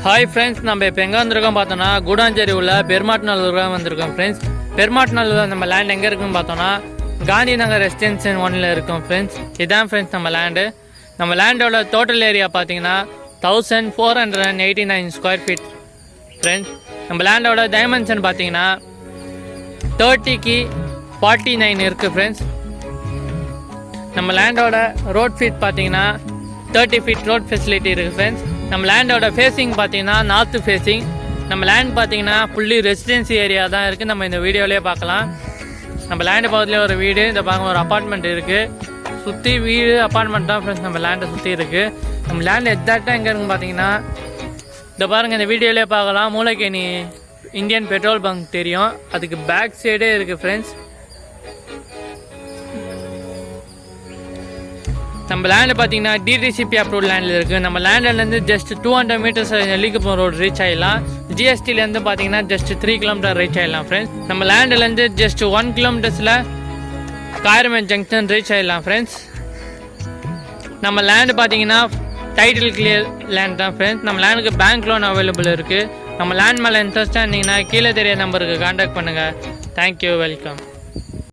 Hi friends, நம்ம இப்போ எங்கே வந்திருக்கோம் பார்த்தோன்னா கூடாஞ்சேரி உள்ள பெருமாட்நல்லூர் வந்திருக்கோம் ஃப்ரெண்ட்ஸ். பெருமாட்நல்லூர் நம்ம லேண்ட் எங்கே இருக்குன்னு பார்த்தோன்னா காந்தி நகர் எக்ஸ்டென்ஷன் 1ல் இருக்கும் ஃப்ரெண்ட்ஸ். இதுதான் ஃப்ரெண்ட்ஸ் நம்ம லேண்டு. நம்ம லேண்டோட டோட்டல் ஏரியா பார்த்தீங்கன்னா 1489 ஸ்கொயர் ஃபீட் ஃப்ரெண்ட்ஸ். நம்ம லேண்டோட டைமென்ஷன் பார்த்தீங்கன்னா 30க்கு 49 இருக்குது ஃப்ரெண்ட்ஸ். நம்ம லேண்டோட ரோட் ஃபீட் பார்த்தீங்கன்னா 30 ஃபீட் ரோட் ஃபெசிலிட்டி இருக்குது ஃப்ரெண்ட்ஸ். நம்ம லேண்டோட ஃபேஸிங் பார்த்தீங்கன்னா நார்த்து ஃபேஸிங். நம்ம லேண்ட் பார்த்தீங்கன்னா ஃபுல்லி ரெசிடென்சி ஏரியா தான் இருக்குது. நம்ம இந்த வீடியோலேயே பார்க்கலாம். நம்ம லேண்டு பக்கத்துலேயே ஒரு வீடு, இந்த பக்கம் ஒரு அப்பார்ட்மெண்ட் இருக்குது. சுற்றி வீடு அப்பார்ட்மெண்ட் தான் ஃப்ரெண்ட்ஸ் நம்ம லேண்டை சுற்றி இருக்குது. நம்ம லேண்ட் எக்ஸாக்டாக எங்கே இருக்குன்னு பார்த்தீங்கன்னா இந்த பாருங்கள், இந்த வீடியோலேயே பார்க்கலாம். மூளைக்கேணி இந்தியன் பெட்ரோல் பங்க் தெரியும், அதுக்கு பேக் சைடே இருக்குது ஃப்ரெண்ட்ஸ். நம்ம லேண்டு பார்த்தீங்கன்னா டிடிசிபி அப்ரூவ் லேண்டில் இருக்குது. நம்ம லேண்ட்லேருந்து just 200 metres Nellikuppam road reach ஆகிடலாம். ஜிஎஸ்டிலேருந்து பார்த்தீங்கன்னா ஜஸ்ட் 3 கிலோமீட்டர் ரீச் ஆகிடலாம் ஃப்ரெண்ட்ஸ். நம்ம லேண்ட்லேருந்து ஜஸ்ட் 1 கிலோமீட்டர்ஸில் காயர்மேட் ஜங்ஷன் ரீச் ஆகிடலாம் ஃப்ரெண்ட்ஸ். நம்ம லேண்டு பார்த்தீங்கன்னா டைட்டில் கிளியர் லேண்ட் தான் ஃப்ரெண்ட்ஸ். நம்ம லேண்டுக்கு பேங்க் லோன் அவைலபிள் இருக்குது. நம்ம லேண்ட் மேலே இன்ட்ரெஸ்ட்டாக இருந்தீங்கன்னா கீழே தெரிய நம்பருக்கு கான்டாக்ட் பண்ணுங்கள். Thank you, welcome.